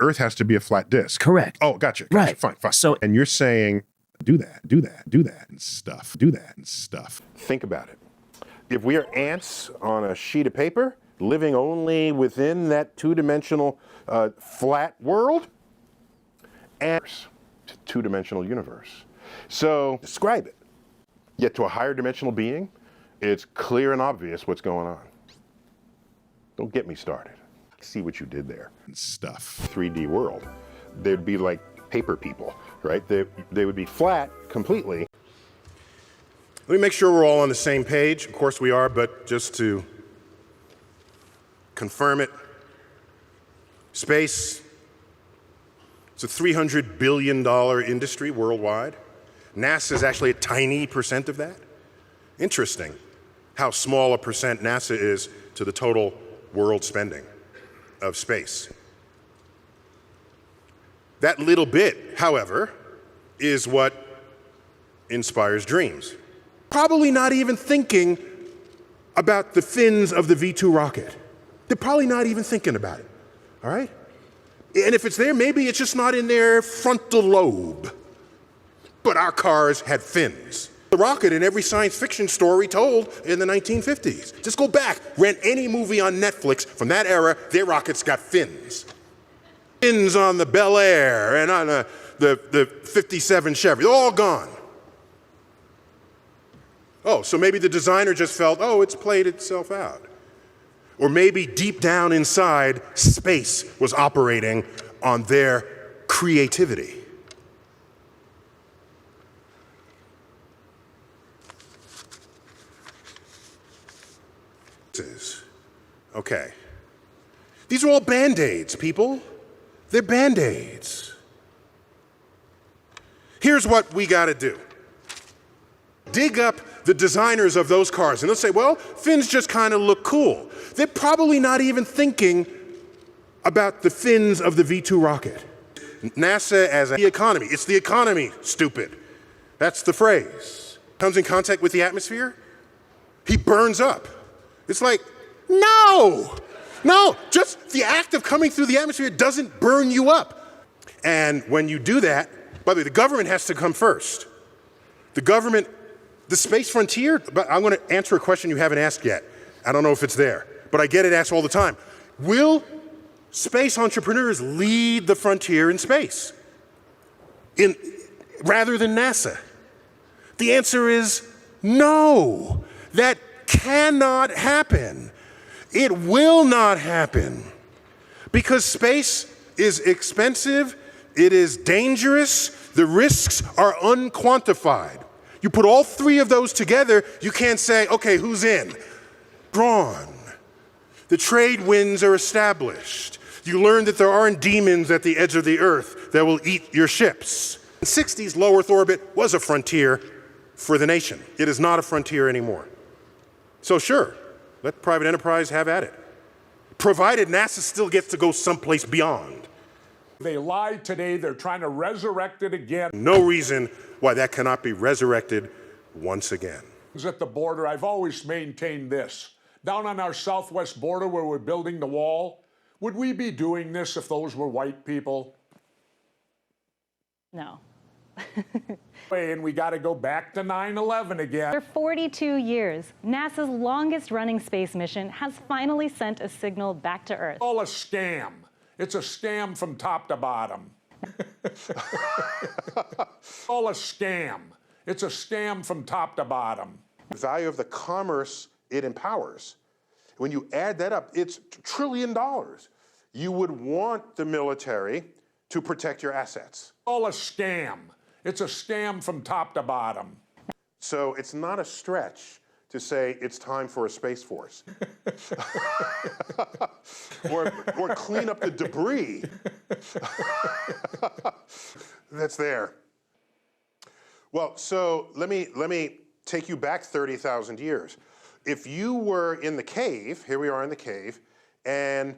Earth has to be a flat disk. Correct. Oh, gotcha. Right. Fine. So, and you're saying, do that, and stuff. Think about it. If we are ants on a sheet of paper, living only within that two-dimensional flat world, ants, two-dimensional universe. So describe it. Yet to a higher dimensional being, it's clear and obvious what's going on. Don't get me started. See what you did there. Stuff. 3D world. They'd be like paper people, right? They would be flat completely. Let me make sure we're all on the same page. Of course we are, but just to confirm it, space, it's a $300 billion industry worldwide. NASA is actually a tiny percent of that. Interesting how small a percent NASA is to the total world spending of space. That little bit, however, is what inspires dreams. Probably not even thinking about the fins of the V2 rocket. They're probably not even thinking about it, all right? And if it's there, maybe it's just not in their frontal lobe. But our cars had fins. The rocket in every science fiction story told in the 1950s. Just go back, rent any movie on Netflix from that era, their rockets got fins. Fins on the Bel Air and on the 57 Chevy, all gone. Oh, so maybe the designer just felt, oh, it's played itself out. Or maybe deep down inside, space was operating on their creativity. Okay. These are all Band-Aids, people. They're Band-Aids. Here's what we gotta do. Dig up the designers of those cars and they'll say, well, fins just kind of look cool. They're probably not even thinking about the fins of the V2 rocket. NASA as the economy. It's the economy, stupid. That's the phrase. Comes in contact with the atmosphere, he burns up. It's like, no, just the act of coming through the atmosphere doesn't burn you up. And when you do that, by the way, the government has to come first. The space frontier, but I'm going to answer a question you haven't asked yet. I don't know if it's there, but I get it asked all the time. Will space entrepreneurs lead the frontier in space rather than NASA? The answer is no. That cannot happen. It will not happen because space is expensive, it is dangerous, the risks are unquantified. You put all three of those together, you can't say, okay, who's in? Drawn. The trade winds are established. You learn that there aren't demons at the edge of the earth that will eat your ships. In the 60s, low Earth orbit was a frontier for the nation. It is not a frontier anymore. So sure, let private enterprise have at it, provided NASA still gets to go someplace beyond. They lied today, they're trying to resurrect it again. No reason why that cannot be resurrected once again. At the border, I've always maintained this. Down on our southwest border where we're building the wall, would we be doing this if those were white people? No. And we got to go back to 9/11 again. For 42 years, NASA's longest-running space mission has finally sent a signal back to Earth. All a scam. It's a scam from top to bottom. All a scam. It's a scam from top to bottom. The value of the commerce it empowers. When you add that up, it's $1 trillion. You would want the military to protect your assets. All a scam. It's a scam from top to bottom. So it's not a stretch to say it's time for a space force. or clean up the debris that's there. Well, so let me take you back 30,000 years. If you were in the cave, here we are in the cave, and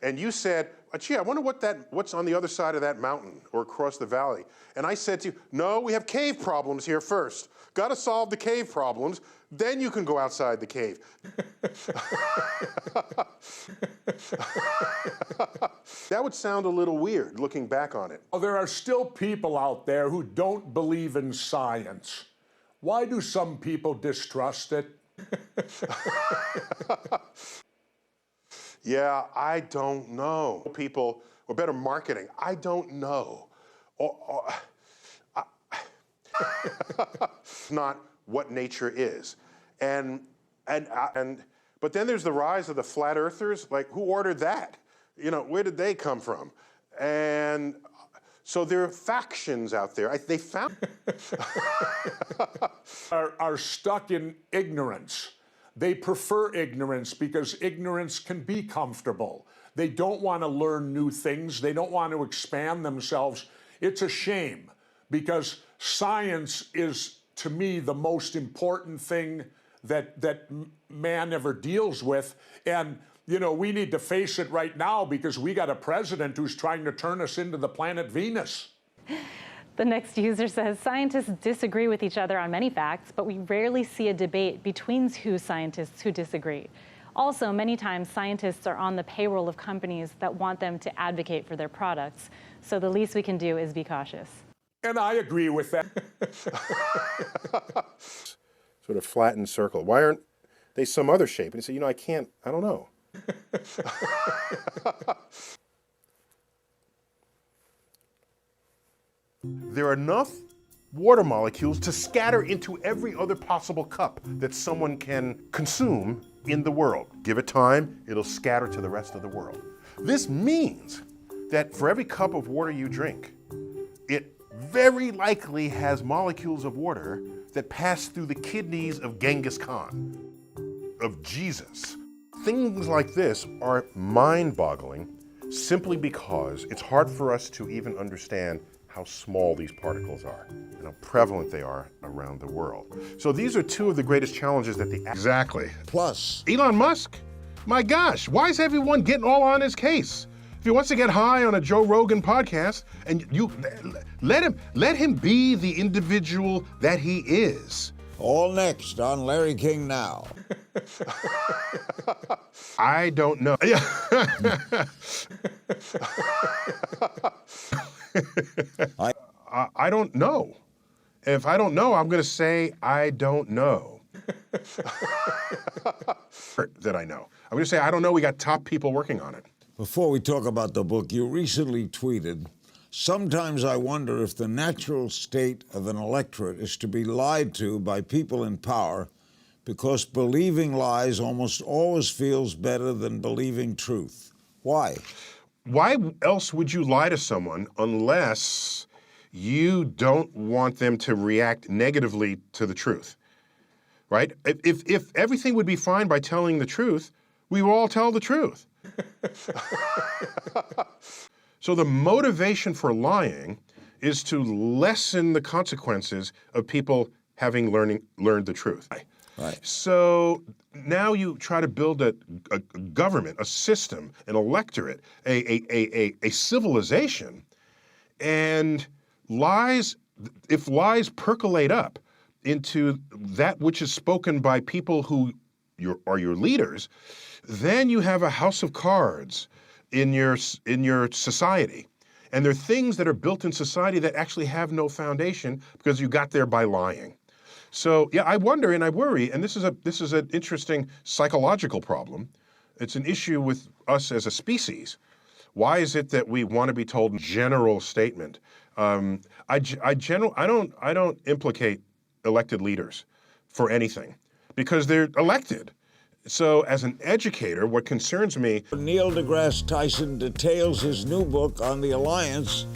and you said, gee, I wonder what's on the other side of that mountain or across the valley. And I said to you, no, we have cave problems here first. Got to solve the cave problems, then you can go outside the cave. That would sound a little weird looking back on it. Well, there are still people out there who don't believe in science. Why do some people distrust it? Yeah, I don't know. People, or better marketing, I don't know. Not what nature is. But then there's the rise of the flat earthers. Like, who ordered that? You know, where did they come from? And so there are factions out there. They found are stuck in ignorance. They prefer ignorance because ignorance can be comfortable. They don't want to learn new things. They don't want to expand themselves. It's a shame because science is, to me, the most important thing that man ever deals with. And, you know, we need to face it right now because we got a president who's trying to turn us into the planet Venus. The next user says scientists disagree with each other on many facts, but we rarely see a debate between two scientists who disagree. Also, many times scientists are on the payroll of companies that want them to advocate for their products. So the least we can do is be cautious. And I agree with that. sort of flattened circle. Why aren't they some other shape? And he said, you know, I don't know. There are enough water molecules to scatter into every other possible cup that someone can consume in the world. Give it time, it'll scatter to the rest of the world. This means that for every cup of water you drink, it very likely has molecules of water that pass through the kidneys of Genghis Khan, of Jesus. Things like this are mind-boggling simply because it's hard for us to even understand how small these particles are and how prevalent they are around the world. So these are two of the greatest challenges that the... Exactly. Plus, Elon Musk, my gosh, why is everyone getting all on his case? If he wants to get high on a Joe Rogan podcast, and you let him be the individual that he is. all next on Larry King Now. I don't know. I don't know. If I don't know, I'm going to say I don't know. That I know. I'm going to say I don't know. We got top people working on it. Before we talk about the book, you recently tweeted, "Sometimes I wonder if the natural state of an electorate is to be lied to by people in power because believing lies almost always feels better than believing truth. Why?" Why else would you lie to someone unless you don't want them to react negatively to the truth, right? If everything would be fine by telling the truth, we would all tell the truth. So the motivation for lying is to lessen the consequences of people having learned the truth. Right. So now you try to build a government, a system, an electorate, a civilization, and if lies percolate up into that which is spoken by people who are your leaders, then you have a house of cards in your society. And there are things that are built in society that actually have no foundation because you got there by lying. So yeah, I wonder and I worry, and this is an interesting psychological problem. It's an issue with us as a species. Why is it that we want to be told general statement? I don't implicate elected leaders for anything because they're elected. So as an educator, what concerns me... Neil deGrasse Tyson details his new book on the alliance